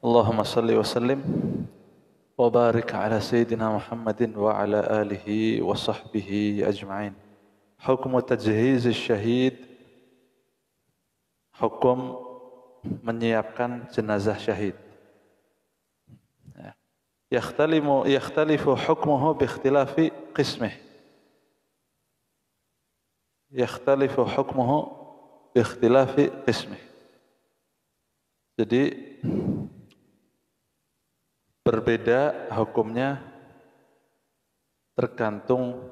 Allahumma salli wa sallim wa barik ala Sayyidina Muhammadin wa ala alihi wa sahbihi ajma'in. Hukum tajhiz syahid, hukum menyiapkan jenazah syahid. Yakhtalifu hukmuhu bi ikhtilafi qismih. Yakhtalifu hukmuhu bi ikhtilafi qismih. Jadi berbeda hukumnya tergantung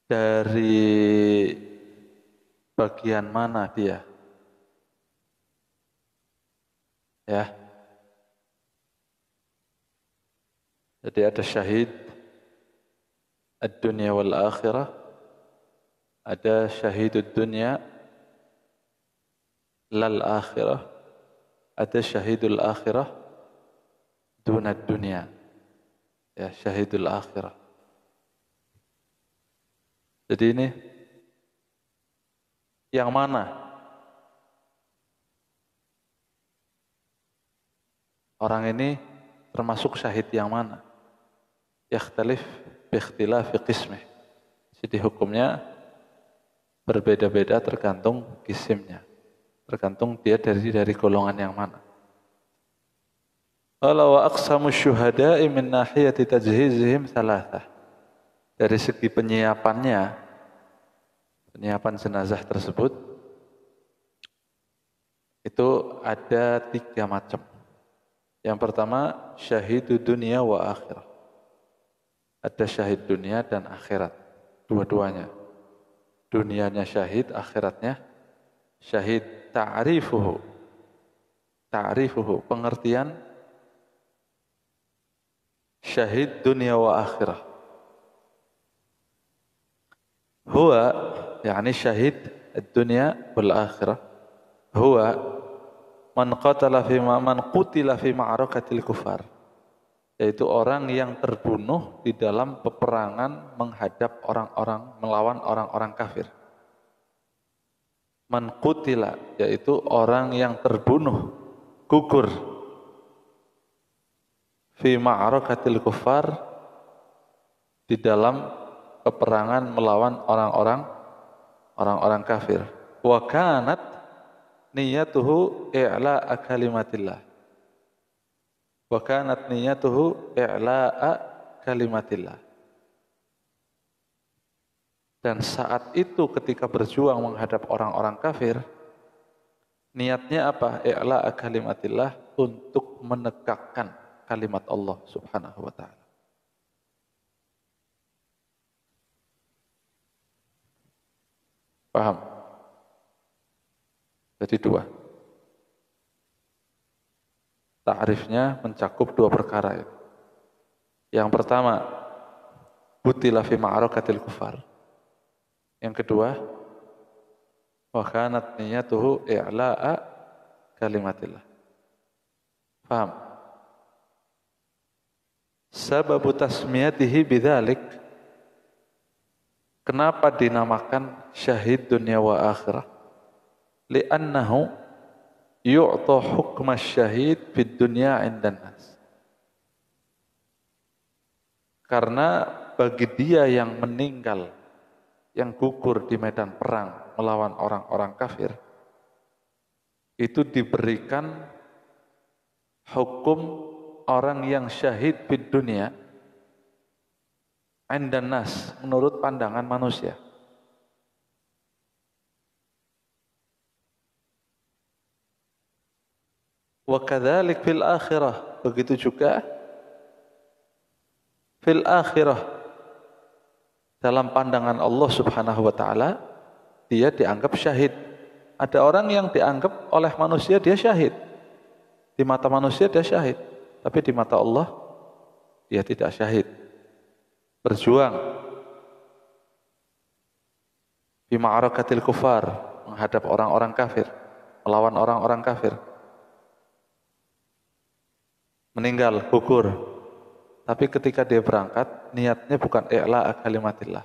dari bagian mana dia. Ya. Jadi ada syahid ad-dunya wal akhirah, ada syahidud dunya lal akhirah, ada syahidul akhirah dunad dunya. Ya, syahidul akhirah. Jadi ini yang mana? Orang ini termasuk syahid yang mana? Yakhtalif bi ikhtilafi qismih. Jadi hukumnya berbeda-beda tergantung kisimnya. Tergantung dia dari golongan yang mana. Qala wa aqsamu syuhada'i min nahiyati tajhizihim thalathah. Dari segi penyiapan jenazah tersebut itu ada 3 macam. Yang pertama syahidud dunia wa akhirah. Ada syahid dunia dan akhirat, dua-duanya. Dunianya syahid, akhiratnya syahid. Ta'rifuhu, pengertian syahid dunia wa akhirah. Huwa, yani syahid dunia wal akhirah. Huwa man qutila fi ma'arakatil kufar. Yaitu orang yang terbunuh di dalam peperangan menghadap melawan orang-orang kafir. Man qutila, yaitu orang yang terbunuh, gugur fi ma'arakatil kufar, di dalam peperangan melawan orang-orang kafir. Wa kanat niyatuhu i'la'a kalimatillah. Wa kanat niyatuhu i'la'a kalimatillah. Dan saat itu ketika berjuang menghadap orang-orang kafir, niatnya apa? I'la'a kalimatillah, untuk menegakkan kalimat Allah Subhanahu wa ta'ala. Paham? Jadi 2. Ta'rifnya mencakup 2 perkara itu. Yang pertama, qutila fi ma'arakatil kufar. Yang kedua, wa kanat niyatuhu i'la'a kalimatillah. Paham? Sababu tasmiyatihi bidzalik, kenapa dinamakan syahid dunia wa akhirah? Li'annahu yu'ta hukma syahid fid dunya 'indan nas. Karena bagi dia yang meninggal, yang gugur di medan perang melawan orang-orang kafir, itu diberikan hukum orang yang syahid di dunia 'indan nas, menurut pandangan manusia. Wa kadzalik fil akhirah, begitu juga fil akhirah. Dalam pandangan Allah Subhanahu wa ta'ala, dia dianggap syahid. Ada orang yang dianggap oleh manusia dia syahid. Di mata manusia dia syahid, tapi di mata Allah dia tidak syahid. Berjuang di ma'arakatil kufar, menghadap orang-orang kafir, melawan orang-orang kafir. Meninggal, gugur. Tapi ketika dia berangkat, niatnya bukan i'la'a kalimatillah,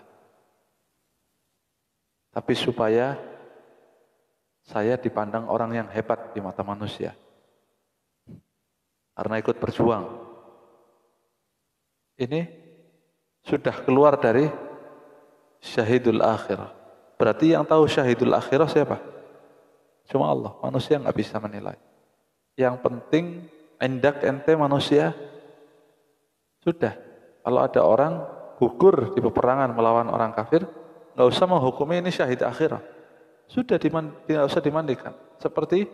tapi supaya saya dipandang orang yang hebat di mata manusia. karena ikut berjuang. Ini sudah keluar dari syahidul akhirah. Berarti yang tahu syahidul akhirah siapa? Cuma Allah. Manusia nggak bisa menilai. Yang penting endak ente manusia sudah. Kalau ada orang gugur di peperangan melawan orang kafir, nggak usah menghukumi ini syahid akhirah. Sudah tidak usah dimandikan. Seperti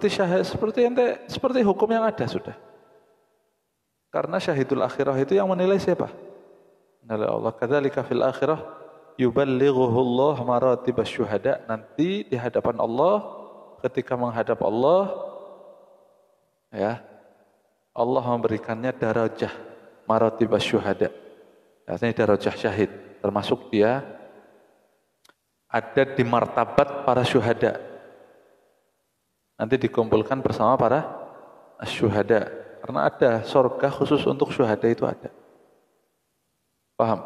syahid, seperti hukum yang ada sudah. Karena syahidul akhirah itu yang menilai siapa? Menilai Allah. Kadzalika fil akhirah yuballighuhullah maratibasy syuhada. Nanti di hadapan Allah, ketika menghadap Allah, ya, Allah memberikannya darajah maratibasy syuhada. Artinya darajah syahid, termasuk dia ada di martabat para syuhada. Nanti dikumpulkan bersama para syuhada. Karena ada surga khusus untuk syuhada itu ada. Paham?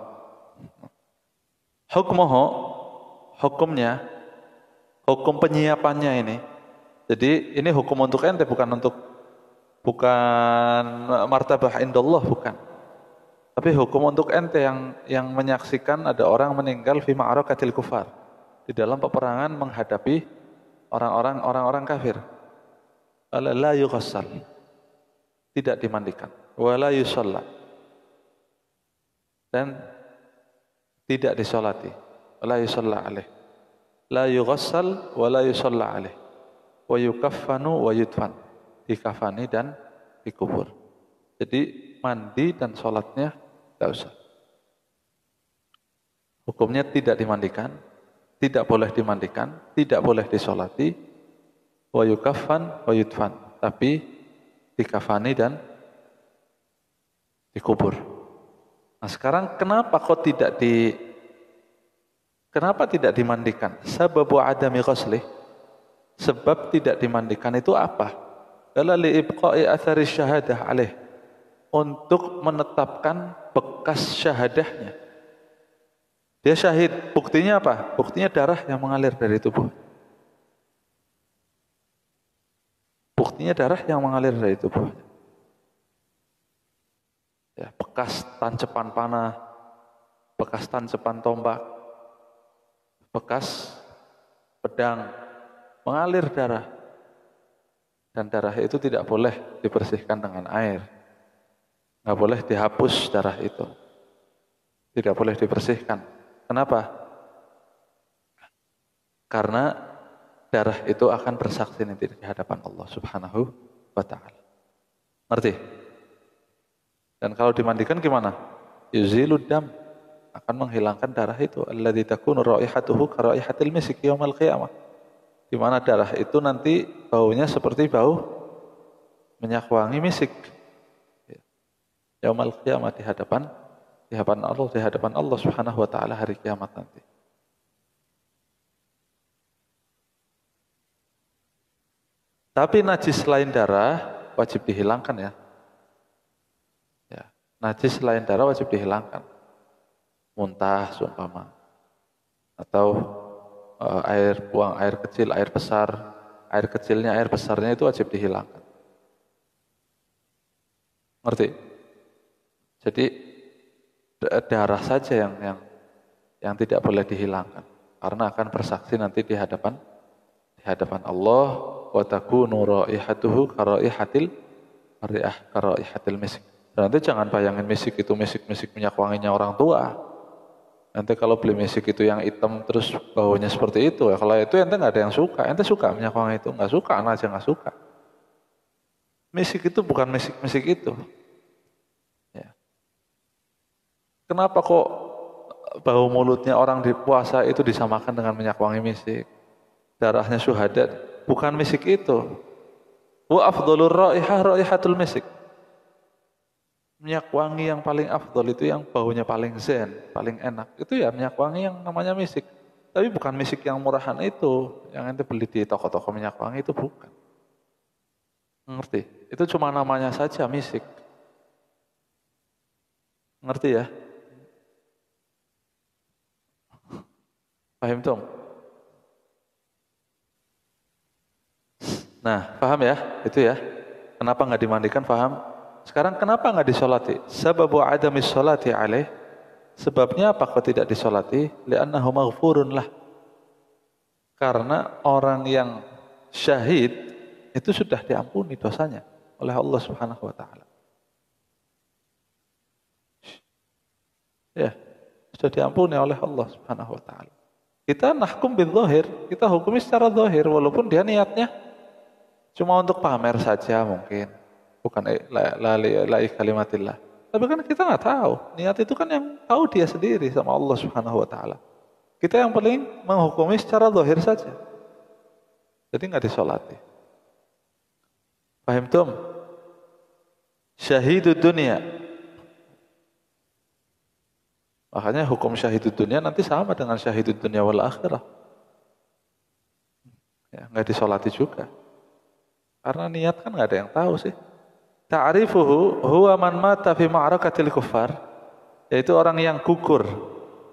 Hukumnya, hukum penyiapannya ini. Jadi ini hukum untuk ente, bukan martabah indallah, bukan. Tapi hukum untuk ente yang menyaksikan ada orang meninggal fi ma'arakatil kufar, di dalam peperangan menghadapi orang-orang kafir. La yughassal, tidak dimandikan, wala yusalla, dan tidak disolati, wala yusalla alaih, la yughassal wala yusalla alaih, wa yukaffanu wa yudfan, dikafani dan dikubur. Jadi mandi dan sholatnya tidak usah. Hukumnya tidak dimandikan, tidak boleh dimandikan, tidak boleh disolati, wa yukaffan wa yudfan, tapi dikafani dan dikubur. Nah sekarang kenapa tidak dimandikan? Sababu adami ghuslih. Sebab tidak dimandikan itu apa? Adalah li ibqa'i athari syahadah alaih. Untuk menetapkan bekas syahadahnya. Dia syahid. Buktinya apa? Buktinya darah yang mengalir dari tubuh. Buktinya darah yang mengalir dari tubuhnya. Ya, bekas tancepan panah, bekas tancepan tombak, bekas pedang, mengalir darah. Dan darah itu tidak boleh dibersihkan dengan air. Nggak boleh dihapus darah itu. Tidak boleh dibersihkan. Kenapa? Karena darah itu akan bersaksi nanti di hadapan Allah Subhanahu wa ta'ala. Ngerti? Dan kalau dimandikan gimana? Yuzilud dam, akan menghilangkan darah itu. Alladzi takunu raihatuhu ka raihatil misk yaumil qiyamah. Di mana darah itu nanti baunya seperti bau minyak wangi misik. Yaumil qiyamah, di hadapan Allah Subhanahu wa ta'ala hari kiamat nanti. Tapi najis selain darah wajib dihilangkan ya. Najis selain darah wajib dihilangkan. Muntah seumpama. Atau buang air kecil, air besar. Air kecilnya, air besarnya itu wajib dihilangkan. Ngerti? Jadi darah saja yang tidak boleh dihilangkan. Karena akan bersaksi nanti di hadapan Allah. Wa takunu raihatuhu karaihatil misk. Nanti jangan bayangin misik itu misik minyak wanginya orang tua. Nanti kalau beli misik itu yang hitam terus baunya seperti itu, ya kalau itu ente nggak ada yang suka. Ente suka minyak wangi itu? Nggak suka, anak aja nggak suka. Misik itu bukan misik itu. Ya. Kenapa kok bau mulutnya orang di puasa itu disamakan dengan minyak wangi misik? Darahnya syuhada, bukan misik itu. Wa afdhalur raihah raihatul misik. Minyak wangi yang paling afdol itu yang baunya paling zen, paling enak. Itu ya minyak wangi yang namanya misik. Tapi bukan misik yang murahan itu, yang ente beli di toko-toko minyak wangi itu bukan. Ngerti? Itu cuma namanya saja misik. Ngerti ya? Paham dong? Nah, paham ya? Itu ya. Kenapa nggak dimandikan? Paham? Sekarang kenapa nggak disolati? Sababu adamis solati alaih. Sebabnya apa kok tidak disolati? Li'annahu maghfurun lah. Karena orang yang syahid itu sudah diampuni dosanya oleh Allah Subhanahu wa taala. Ya, sudah diampuni oleh Allah Subhanahu wa taala. Kita nahkum bil zahir, kita hukumi secara zahir walaupun dia niatnya cuma untuk pamer saja mungkin. Bukan la kalimatillah. Tapi kan kita nggak tahu. Niat itu kan yang tahu dia sendiri sama Allah Subhanahu wa taala. Kita yang paling menghukumi secara zahir saja. Jadi nggak disolati. Paham tum? Syahidud dunia. Makanya hukum syahidud dunia nanti sama dengan syahidud dunia wal akhirah. Ya, nggak disolati juga. Karena niat kan nggak ada yang tahu sih. Ta'rifuhu huwa man mata fi ma'rakatil kuffar, yaitu orang yang gugur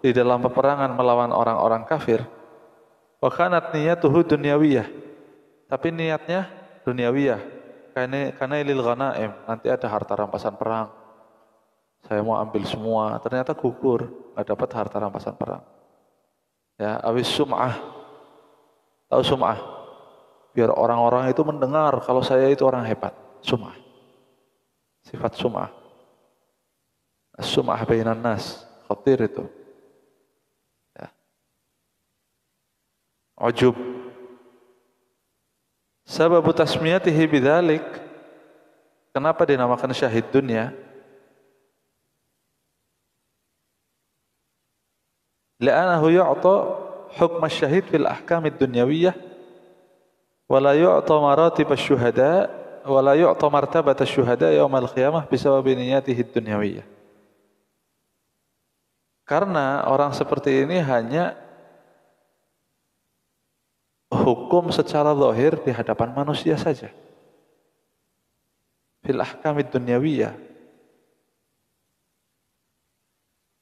di dalam peperangan melawan orang-orang kafir. Wa kanat niyatuhu dunyawiyah. Tapi niatnya dunyawiyah. Karena lil ghanaim, nanti ada harta rampasan perang. Saya mau ambil semua, ternyata gugur, enggak dapat harta rampasan perang. Ya, awis sum'ah. Tahu sum'ah? Biar orang-orang itu mendengar kalau saya itu orang hebat. Sum'ah. Sifat sum'ah. Sum'ah bainan nas. Khatir itu. Ya. Ujub. Sababu tasmiyatihi bidzalik. Kenapa dinamakan syahid dunia? La'anahu yu'ta hukm asy-syahid fil ahkam ad-dunyawiyah wa la yu'ta maratib asy-syuhada wa la yu'ta martabat asy-syuhada yaum al-qiyamah bisabab niyatihi ad-dunyawiyah. Karena orang seperti ini hanya hukum secara zahir di hadapan manusia saja. Fil ahkam ad-dunyawiyah.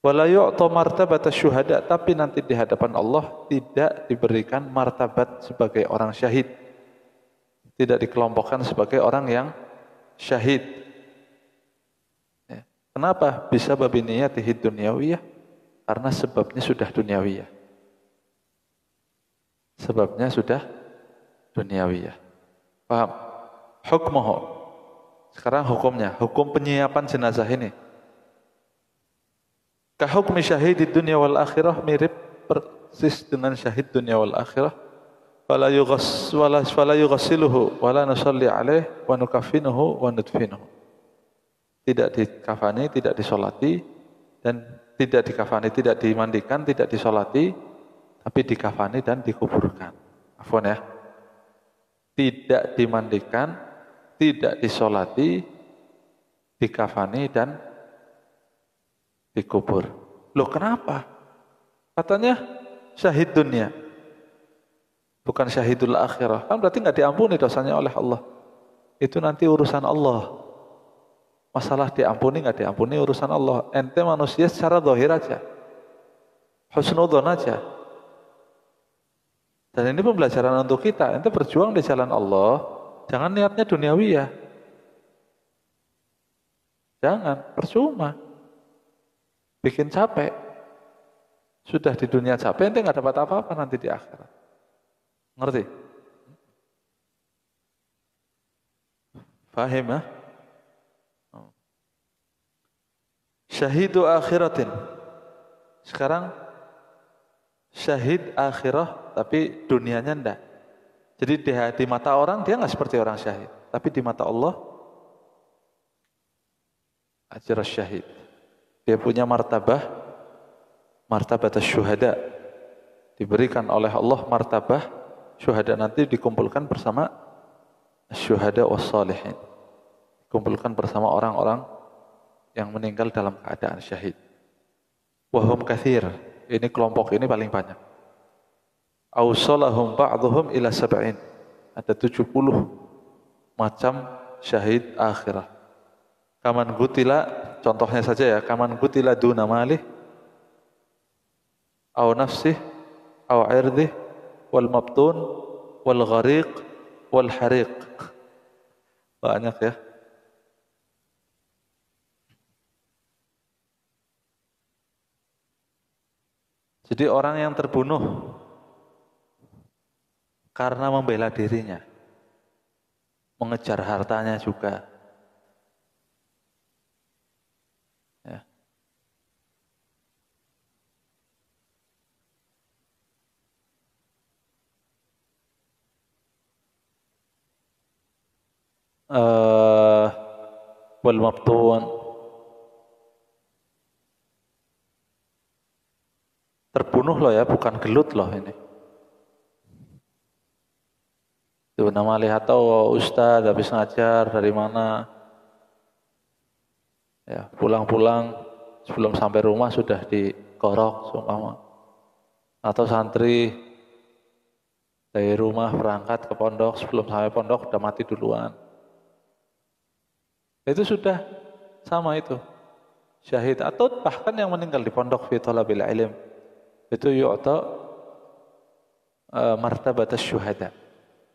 Wala yu'ta martabat asy-syuhada, tapi nanti di hadapan Allah tidak diberikan martabat sebagai orang syahid. Tidak dikelompokkan sebagai orang yang syahid. Ya. Kenapa? Bisa babi niyatihi dunyawiyah? Karena sebabnya sudah duniawiyah. Sebabnya sudah duniawiyah. Paham? Hukmuhu. Sekarang hukumnya, hukum penyiapan jenazah ini. Kahukmi syahid di dunia wal akhirah, mirip persis dengan syahid dunia wal akhirah. Fala yughassiluhu wala nusalli alaih wa nukafinuhu wa nudfinuhu. Tidak dikafani, tidak disolati, dan tidak dikafani, tidak dimandikan, tidak disolati, tapi dikafani dan dikuburkan. Afwan ya. Tidak dimandikan, tidak disolati, dikafani dan dikubur. Loh kenapa? Katanya syahid dunia, bukan syahidul akhirah. Kan berarti nggak diampuni dosanya oleh Allah. Itu nanti urusan Allah. Masalah diampuni nggak diampuni urusan Allah. Ente manusia secara zahir aja, husnudzon aja. Dan ini pembelajaran untuk kita. Ente berjuang di jalan Allah, jangan niatnya duniawi ya. Jangan, percuma. Bikin capek. Sudah di dunia capek, ente nggak dapat apa-apa nanti di akhirat. Ngerti? Fahim ya? Syahidu akhiratin. Sekarang syahid akhirah, tapi dunianya enggak. Jadi di mata orang dia nggak seperti orang syahid, tapi di mata Allah ajr syahid. Dia punya martabah syuhada. Diberikan oleh Allah martabah syuhada, nanti dikumpulkan bersama syuhada was salihin. Dikumpulkan bersama orang-orang yang meninggal dalam keadaan syahid. Wahum kathir. Ini kelompok ini paling banyak. Awsalahum ba'dhum ila sab'in. Ada 70 macam syahid akhirah. Kaman gutila, contohnya saja ya, kaman gutila duna malih, aw nafsih, aw irdih, wal mabtun, wal ghariq, wal hariq. Banyak ya. Jadi orang yang terbunuh karena membela dirinya, mengejar hartanya juga. Ya. Wal mabtun, terbunuh loh ya, bukan gelut loh ini. Itu nama lihat tahu Ustadz habis ngajar dari mana. Ya, pulang-pulang sebelum sampai rumah sudah dikorok seumpama. Atau santri dari rumah berangkat ke pondok, sebelum sampai pondok udah mati duluan. Itu sudah sama itu. Syahid atau bahkan yang meninggal di pondok fi thalabil ilm itu yu'ta martabat syuhada.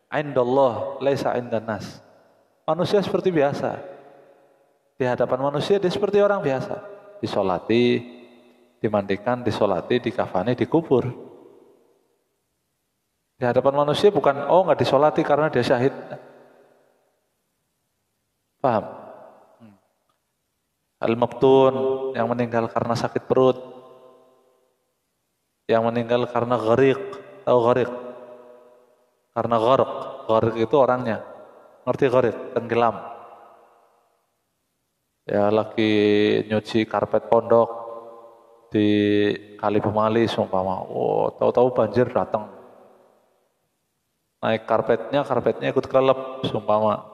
Indallah laisa indan nas. Manusia seperti biasa. Di hadapan manusia dia seperti orang biasa. Disolati, dimandikan, disolati, dikafani, dikubur. Di hadapan manusia bukan, oh nggak disolati karena dia syahid. Paham? Al-Mabtun, yang meninggal karena sakit perut. Yang meninggal karena gharik. Tahu gharik? Karena gharik. Gharik itu orangnya. Ngerti gharik? Tenggelam. Ya lagi nyuci karpet pondok di Kali Pemali sumpama. Oh, tahu-tahu banjir datang. Naik karpetnya ikut kelelep sumpama.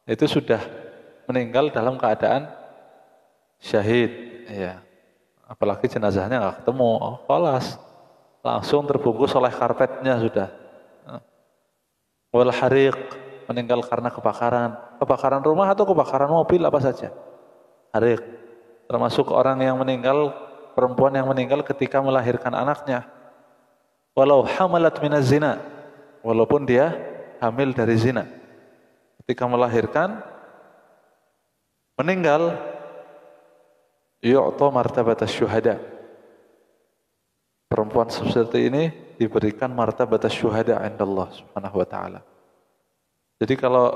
Itu sudah meninggal dalam keadaan syahid. Ya. Apalagi jenazahnya nggak ketemu. Oh, kelas. Langsung terbungkus oleh karpetnya sudah. Wal hariq, meninggal karena kebakaran. Kebakaran rumah atau kebakaran mobil apa saja. Hariq. Termasuk orang yang meninggal, perempuan yang meninggal ketika melahirkan anaknya. Walau hamalat minaz zina. Walaupun dia hamil dari zina. Ketika melahirkan, meninggal, yu'ta martabat syuhada. Perempuan seperti ini diberikan martabat syuhada indallah subhanahu wa ta'ala. Jadi kalau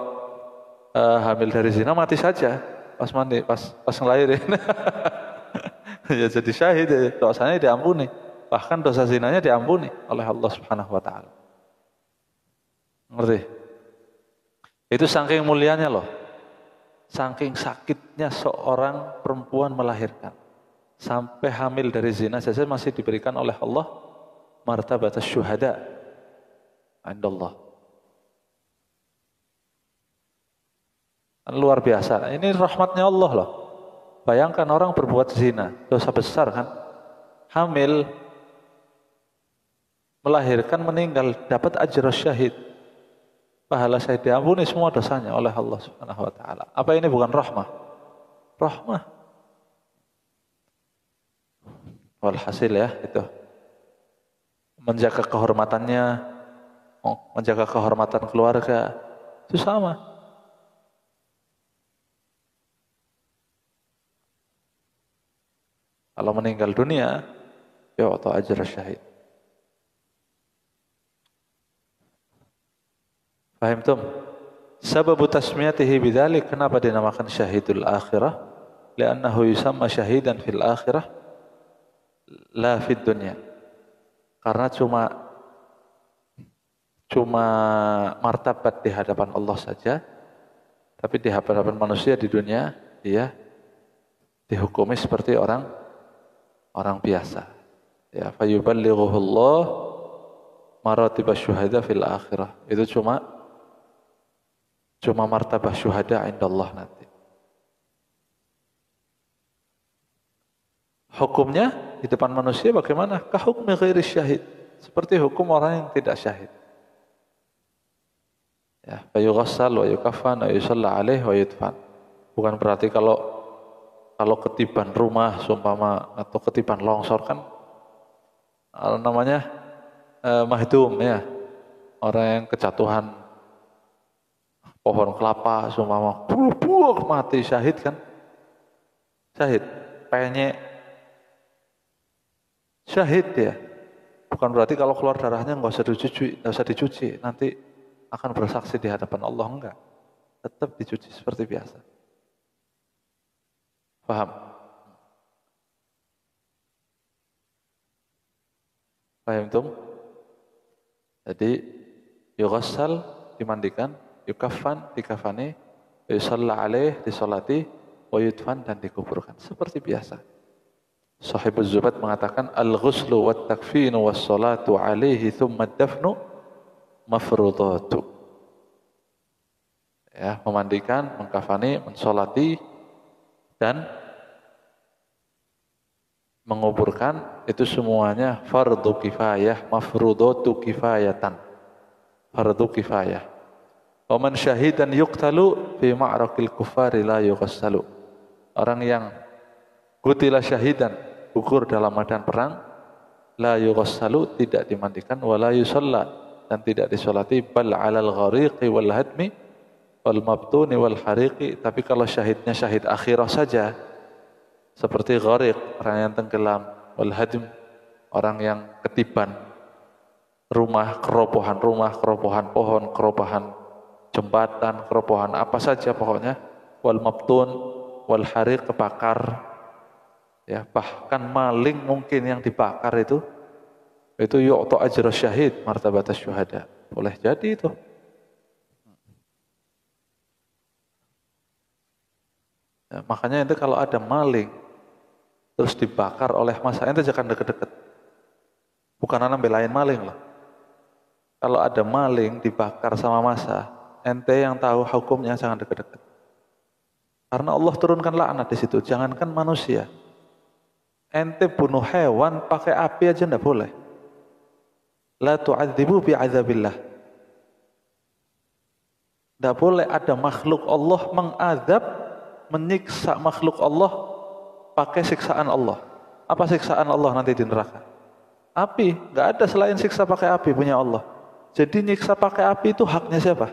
hamil dari zina mati saja pas mandi, pas ngelahirin. Ya jadi syahid, dosanya diampuni. Bahkan dosa zinanya diampuni oleh Allah subhanahu wa ta'ala. Ngerti? Itu saking mulianya loh. Saking sakitnya seorang perempuan melahirkan. Sampai hamil dari zina saja masih diberikan oleh Allah martabat syuhada indallah. Luar biasa. Ini rahmatnya Allah loh. Bayangkan orang berbuat zina, dosa besar kan? Hamil, melahirkan, meninggal, dapat ajr syahid. Pahala syahid diampuni semua dosanya oleh Allah Subhanahu wa taala. Apa ini bukan rahmah? Rahmah. Walhasil ya itu. Menjaga kehormatannya, menjaga kehormatan keluarga, itu sama. Kalau meninggal dunia, ya atau ajr syahid. Faham tum? Sebab tasmiyatihi bidzalik, kenapa dinamakan syahidul akhirah? Li'annahu yusamma syahidan fil akhirah la fid dunya. Karena cuma martabat di hadapan Allah saja, tapi di hadapan manusia di dunia dia dihukumi seperti orang biasa. Ya, fayuballighuhullah maratibasy syuhada fil akhirah. Itu cuma martabah syuhada indallah nanti. Hukumnya di depan manusia bagaimana? Kahukmi ghairi syahid. Seperti hukum orang yang tidak syahid. Ya, fayughassal wa yukafan wa yusalla alaih wa yudfan. Bukan berarti kalau ketiban rumah seumpama atau ketiban longsor kan namanya mahdum ya. Orang yang kejatuhan pohon kelapa, seumpama buah mati syahid kan? Syahid, penyek syahid ya. Bukan berarti kalau keluar darahnya nggak usah dicuci, nanti akan bersaksi di hadapan Allah, enggak. Tetap dicuci seperti biasa. Paham? Paham itu? Jadi yughassal dimandikan, yukaffan dikafani, yusalla alaih disolati, wa yudfan dan dikuburkan seperti biasa. Sahibuz Zubat mengatakan al-ghuslu wat takfinu was salatu alaihi thumma ad-dafnu mafrudatu. Ya, memandikan, mengkafani, mensolati dan menguburkan itu semuanya fardu kifayah, mafrudatu kifayatan. Fardu kifayah. Wa man syahidan yuqtalu fi ma'rakil kuffari la yughassalu. Orang yang qutila syahidan, gugur dalam medan perang, la yughassalu, tidak dimandikan, wala yusalla, dan tidak disolati, bal 'alal ghariqi wal hadmi wal mabtuni wal hariqi. Tapi kalau syahidnya syahid akhirah saja, seperti ghariq, orang yang tenggelam, wal hadm, orang yang ketiban rumah, kerobohan pohon, kerobohan jembatan, kerobohan apa saja pokoknya, wal mabtun wal hariq, kebakar. Ya, bahkan maling mungkin yang dibakar itu yu'ta ajra syahid martabat syuhada. Boleh jadi itu. Ya, makanya itu kalau ada maling terus dibakar oleh massa, ente jangan deket-deket. Bukan anak belain maling loh. Kalau ada maling dibakar sama massa, ente yang tahu hukumnya jangan deket-deket. Karena Allah turunkan laknat di situ. Jangankan manusia, ente bunuh hewan pakai api aja ndak boleh. La tu'adzibu bi'adzabillah. Ndak boleh ada makhluk Allah mengadab, menyiksa makhluk Allah pakai siksaan Allah. Apa siksaan Allah nanti di neraka? Api. Nggak ada selain siksa pakai api punya Allah. Jadi nyiksa pakai api itu haknya siapa?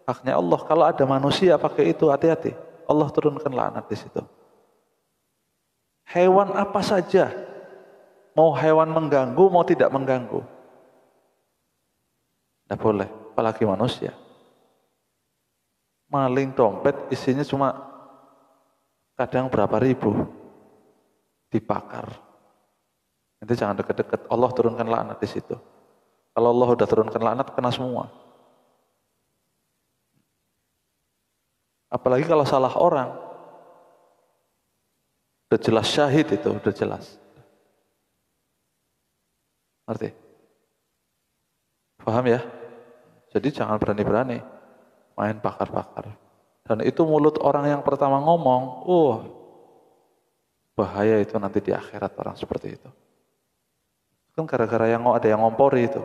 Haknya Allah. Kalau ada manusia pakai itu, hati-hati. Allah turunkan laknat di situ. Hewan apa saja, mau hewan mengganggu, mau tidak mengganggu, tidak boleh, apalagi manusia. Maling dompet isinya cuma kadang berapa ribu, dibakar. Nanti jangan deket-deket, Allah turunkan laknat di situ. Kalau Allah sudah turunkan laknat, kena semua. Apalagi kalau salah orang, udah jelas syahid itu, udah jelas. Ngerti? Paham ya? Jadi jangan berani-berani main bakar-bakar. Dan itu mulut orang yang pertama ngomong, bahaya itu nanti di akhirat orang seperti itu. Kan gara-gara ada yang ngompori itu.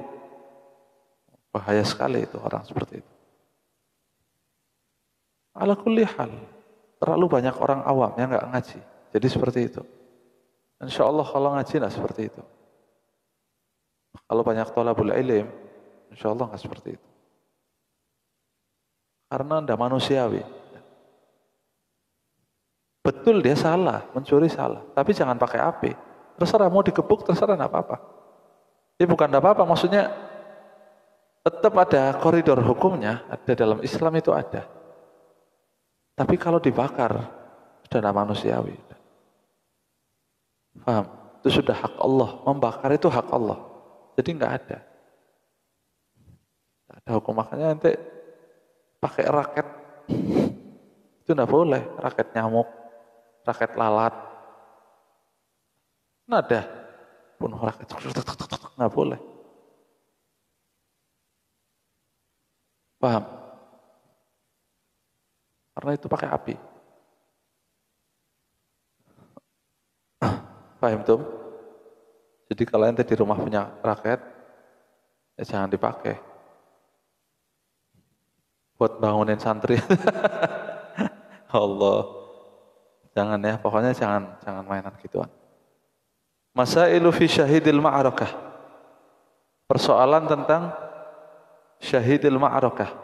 Bahaya sekali itu orang seperti itu. Ala kulli hal, terlalu banyak orang awam yang nggak ngaji. Jadi seperti itu. Insya Allah kalau ngaji nggak seperti itu. Kalau banyak thalabul ilm, insya Allah nggak seperti itu. Karena ndak manusiawi. Betul dia salah, mencuri salah. Tapi jangan pakai api. Terserah mau dikebuk, terserah nggak apa-apa. Ini bukan nggak apa-apa, maksudnya tetap ada koridor hukumnya, ada dalam Islam itu ada. Tapi kalau dibakar, sudah tidak manusiawi. Paham? Itu sudah hak Allah. Membakar itu hak Allah. Jadi nggak ada. Nggak ada hukum. Makanya nanti pakai raket. Itu nggak boleh. Raket nyamuk, raket lalat. Nada. Bunuh raket. Nggak boleh. Paham? Karena itu pakai api. Paham tuh? Jadi kalau ente di rumah punya raket, ya jangan dipakai. Buat bangunin santri. Allah. Jangan ya, pokoknya jangan mainan gituan. Masailu fi syahidil ma'arakah. Persoalan tentang syahidil ma'arakah.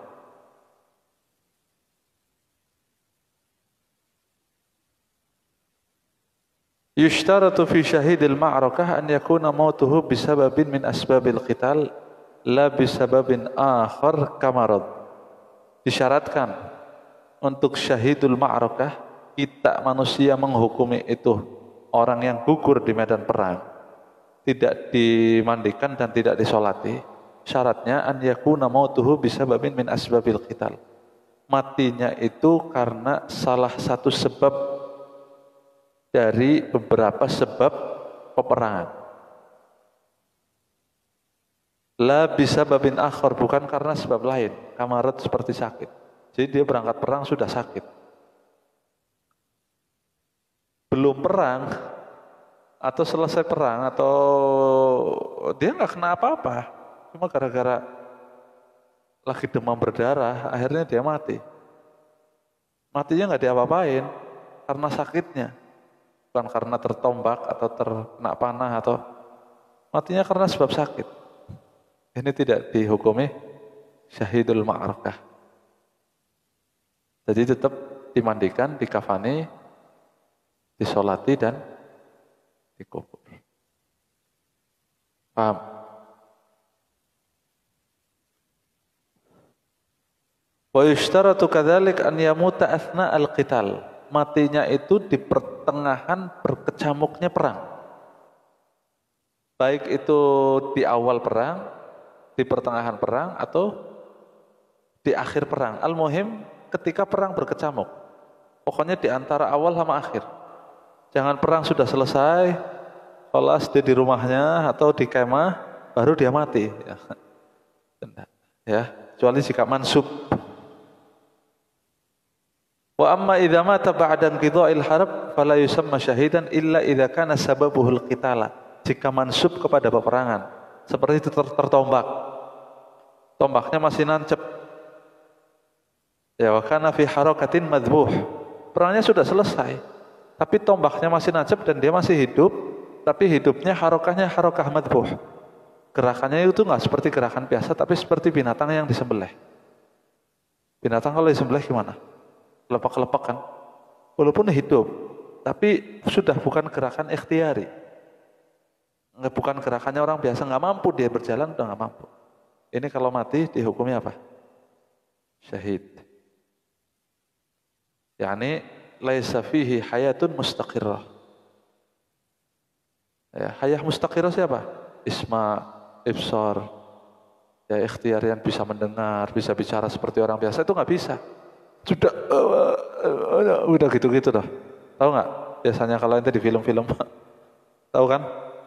Yushtaratu fi syahidil ma'rakah an yakuna mautuhu bisababin min asbabil qital la bisababin akhar kamarad. Disyaratkan untuk syahidul ma'rakah, kita manusia menghukumi itu orang yang gugur di medan perang tidak dimandikan dan tidak disolati. Syaratnya an yakuna mautuhu bisababin min asbabil qital. Matinya itu karena salah satu sebab dari beberapa sebab peperangan. La bisababin akhar, bukan karena sebab lain. Kamarat seperti sakit. Jadi dia berangkat perang sudah sakit. Belum perang atau selesai perang atau dia nggak kena apa-apa, cuma gara-gara lagi demam berdarah akhirnya dia mati. Matinya nggak diapa-apain karena sakitnya, bukan karena tertombak atau terkena panah, atau matinya karena sebab sakit. Ini tidak dihukumi syahidul ma'rakah. Jadi tetap dimandikan, dikafani, disolati dan dikubur. Paham? Wa yushtaratu kadzalik an yamuta athna al-qital. Matinya itu di pertengahan berkecamuknya perang. Baik itu di awal perang, di pertengahan perang, atau di akhir perang. Al-muhim ketika perang berkecamuk. Pokoknya di antara awal sama akhir. Jangan perang sudah selesai, kelas dia di rumahnya atau di kemah, baru dia mati. Ya, kecuali jika mansub. Wa amma idza mata ba'da inqidha'il harb fala yusamma syahidan illa idza kana sababuhul qitala. Jika mansub kepada peperangan, seperti itu tertombak. Tombaknya masih nancep. Ya, wa kana fi harakatin madhbuh. Perangnya sudah selesai, tapi tombaknya masih nancep dan dia masih hidup, tapi hidupnya harokahnya harokah madhbuh. Gerakannya itu enggak seperti gerakan biasa, tapi seperti binatang yang disembelih. Binatang kalau disembelih gimana? Kelepak-kelepak kan? Walaupun hidup, tapi sudah bukan gerakan ikhtiari. Bukan gerakannya orang biasa, nggak mampu dia berjalan, udah nggak mampu. Ini kalau mati dihukumi apa? Syahid. Yani laisa fihi hayatun mustaqirrah. Ya, hayah mustaqirrah siapa? Isma, ibsar. Ya, ikhtiarian bisa mendengar, bisa bicara seperti orang biasa, itu nggak bisa. Sudah udah gitu-gitu dah. Tahu nggak? Biasanya kalau ente di film-film, tahu kan?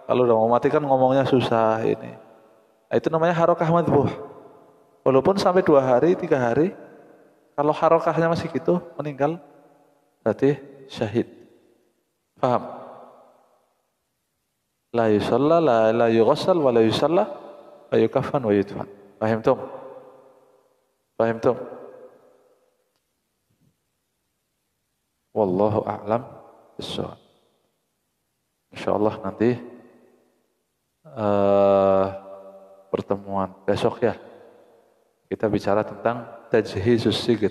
Kalau udah mau mati kan ngomongnya susah ini. Nah, itu namanya harokah madhbuh. Walaupun sampai 2 hari, 3 hari, kalau harokahnya masih gitu, meninggal, berarti syahid. Paham? La yusalla, la yughassal, wa la yusalla, wa yukafan, wa yudfan. Paham tum? Paham tum? Wallahu a'lam bishawab. Insyaallah nanti pertemuan besok ya kita bicara tentang tajhizus sigit.